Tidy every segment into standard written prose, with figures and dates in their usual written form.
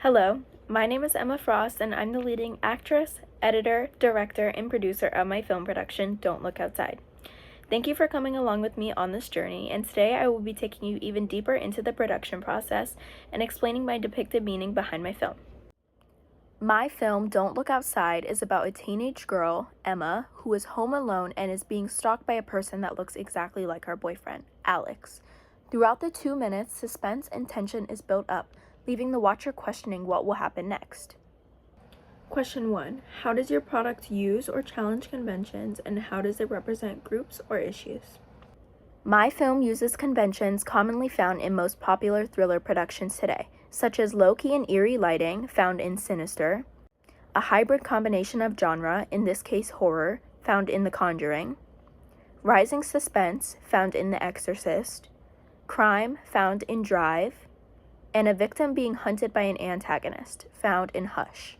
Hello, my name is Emma Frost, and I'm the leading actress, editor, director, and producer of my film production, Don't Look Outside. Thank you for coming along with me on this journey, and today I will be taking you even deeper into the production process and explaining my depicted meaning behind my film. My film, Don't Look Outside, is about a teenage girl, Emma, who is home alone and is being stalked by a person that looks exactly like her boyfriend, Alex. Throughout the 2 minutes, suspense and tension is built up, leaving the watcher questioning what will happen next. Question 1. How does your product use or challenge conventions, and how does it represent groups or issues? My film uses conventions commonly found in most popular thriller productions today, such as low-key and eerie lighting, found in Sinister, a hybrid combination of genre, in this case horror, found in The Conjuring, rising suspense, found in The Exorcist, crime, found in Drive, and a victim being hunted by an antagonist, found in Hush.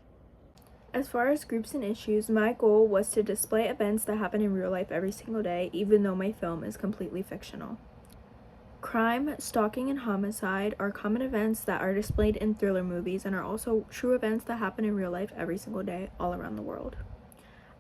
As far as groups and issues, my goal was to display events that happen in real life every single day, even though my film is completely fictional. Crime, stalking, and homicide are common events that are displayed in thriller movies and are also true events that happen in real life every single day all around the world.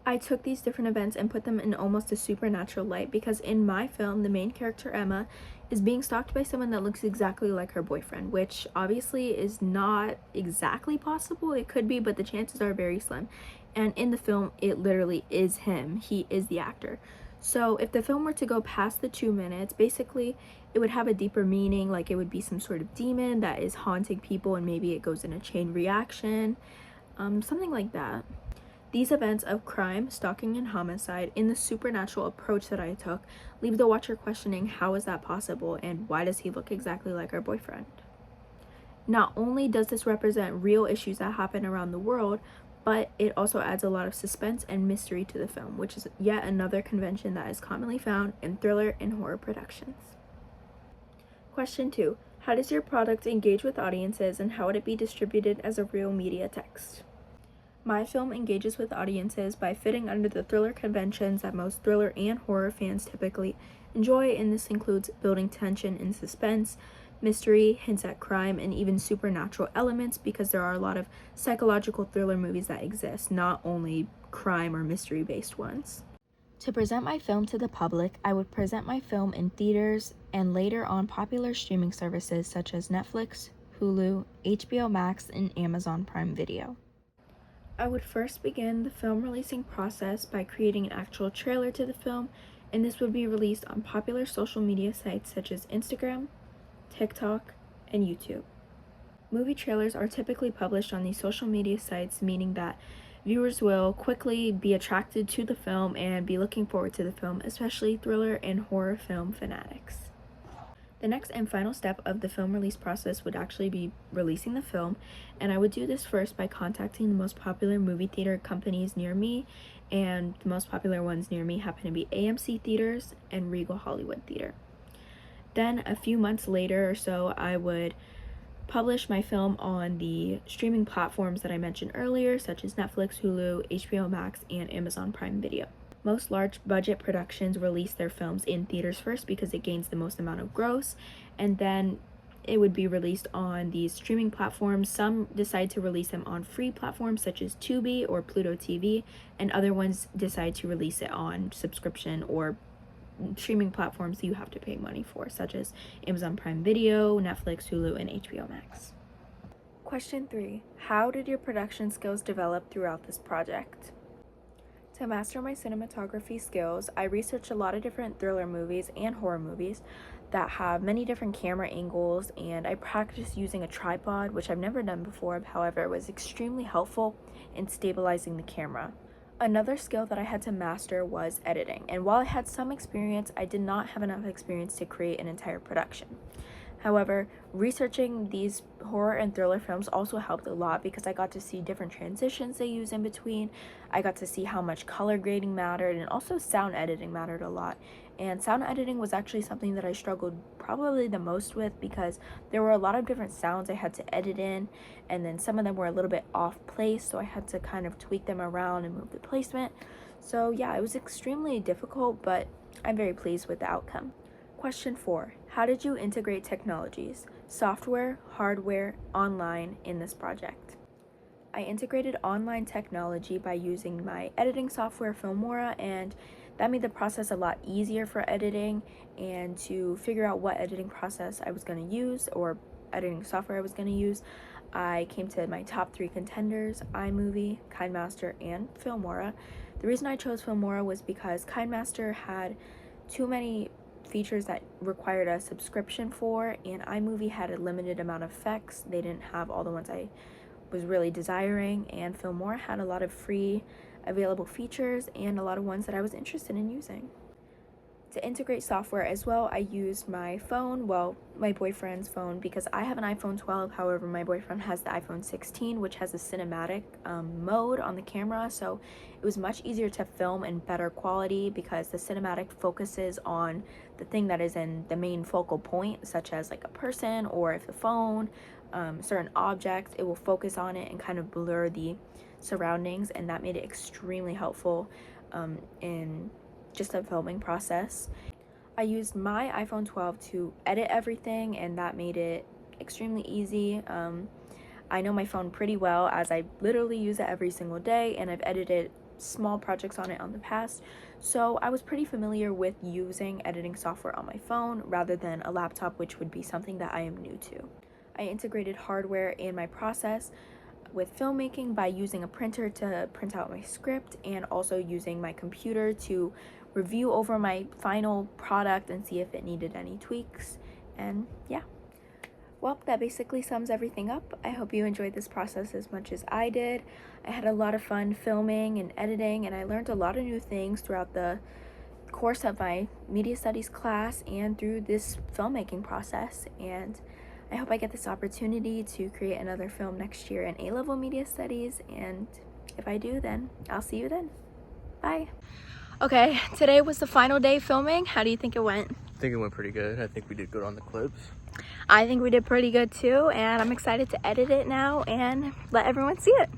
I took these different events and put them in almost a supernatural light because in my film, the main character, Emma, is being stalked by someone that looks exactly like her boyfriend, which obviously is not exactly possible. It could be, but the chances are very slim. And in the film, it literally is him. He is the actor. So if the film were to go past the 2 minutes, basically it would have a deeper meaning, like it would be some sort of demon that is haunting people and maybe it goes in a chain reaction, something like that. These events of crime, stalking, and homicide in the supernatural approach that I took leave the watcher questioning how is that possible and why does he look exactly like our boyfriend? Not only does this represent real issues that happen around the world, but it also adds a lot of suspense and mystery to the film, which is yet another convention that is commonly found in thriller and horror productions. Question 2. How does your product engage with audiences, and how would it be distributed as a real media text? My film engages with audiences by fitting under the thriller conventions that most thriller and horror fans typically enjoy, and this includes building tension and suspense, mystery, hints at crime, and even supernatural elements because there are a lot of psychological thriller movies that exist, not only crime or mystery-based ones. To present my film to the public, I would present my film in theaters and later on popular streaming services such as Netflix, Hulu, HBO Max, and Amazon Prime Video. I would first begin the film releasing process by creating an actual trailer to the film, and this would be released on popular social media sites such as Instagram, TikTok, and YouTube. Movie trailers are typically published on these social media sites, meaning that viewers will quickly be attracted to the film and be looking forward to the film, especially thriller and horror film fanatics. The next and final step of the film release process would actually be releasing the film, and I would do this first by contacting the most popular movie theater companies near me, and the most popular ones near me happen to be AMC Theaters and Regal Hollywood Theater. Then a few months later or so, I would publish my film on the streaming platforms that I mentioned earlier, such as Netflix, Hulu, HBO Max, and Amazon Prime Video. Most large budget productions release their films in theaters first because it gains the most amount of gross, and then it would be released on these streaming platforms. Some decide to release them on free platforms such as Tubi or Pluto TV, and other ones decide to release it on subscription or streaming platforms you have to pay money for, such as Amazon Prime Video, Netflix, Hulu, and HBO Max. Question 3. How did your production skills develop throughout this project? To master my cinematography skills, I researched a lot of different thriller movies and horror movies that have many different camera angles, and I practiced using a tripod, which I've never done before. However, it was extremely helpful in stabilizing the camera. Another skill that I had to master was editing, and while I had some experience, I did not have enough experience to create an entire production. However, researching these horror and thriller films also helped a lot because I got to see different transitions they use in between. I got to see how much color grading mattered, and also sound editing mattered a lot. And sound editing was actually something that I struggled probably the most with because there were a lot of different sounds I had to edit in, and then some of them were a little bit off place, so I had to kind of tweak them around and move the placement. So yeah, it was extremely difficult, but I'm very pleased with the outcome. Question 4. How did you integrate technologies, software, hardware, online in this project? I integrated online technology by using my editing software Filmora, and that made the process a lot easier for editing and to figure out what editing process I was going to use or editing software I was going to use. I came to my top 3 contenders: iMovie, KineMaster, and Filmora. The reason I chose Filmora was because KineMaster had too many features that required a subscription for, and iMovie had a limited amount of effects. They didn't have all the ones I was really desiring, and Filmora had a lot of free available features and a lot of ones that I was interested in using. To integrate software as well, I used my phone, well, my boyfriend's phone, because I have an iPhone 12. However, my boyfriend has the iPhone 16, which has a cinematic mode on the camera, so it was much easier to film in better quality because the cinematic focuses on the thing that is in the main focal point, such as like a person, or if the phone, certain objects, it will focus on it and kind of blur the surroundings, and that made it extremely helpful in just the filming process. I used my iPhone 12 to edit everything, and that made it extremely easy. I know my phone pretty well, as I literally use it every single day, and I've edited small projects on it on the past, so I was pretty familiar with using editing software on my phone rather than a laptop, which would be something that I am new to. I integrated hardware in my process with filmmaking by using a printer to print out my script, and also using my computer to review over my final product and see if it needed any tweaks. And yeah, well, that basically sums everything up. I hope you enjoyed this process as much as I did. I had a lot of fun filming and editing, and I learned a lot of new things throughout the course of my media studies class and through this filmmaking process. And I hope I get this opportunity to create another film next year in A-level media studies, and if I do, then I'll see you then. Bye. Okay, today was the final day filming. How do you think it went? I think it went pretty good. I think we did good on the clips. I think we did pretty good too, and I'm excited to edit it now and let everyone see it.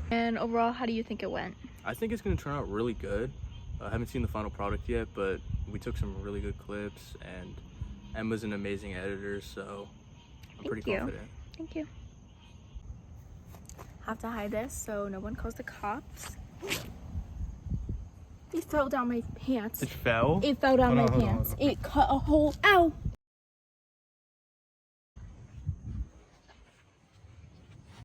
And overall, how do you think it went? I think it's going to turn out really good. I haven't seen the final product yet, but we took some really good clips, and Emma's an amazing editor, so I'm pretty confident. Thank you. Have to hide this so no one calls the cops. It fell down my pants. It fell? It fell down my pants. It cut a hole. Ow!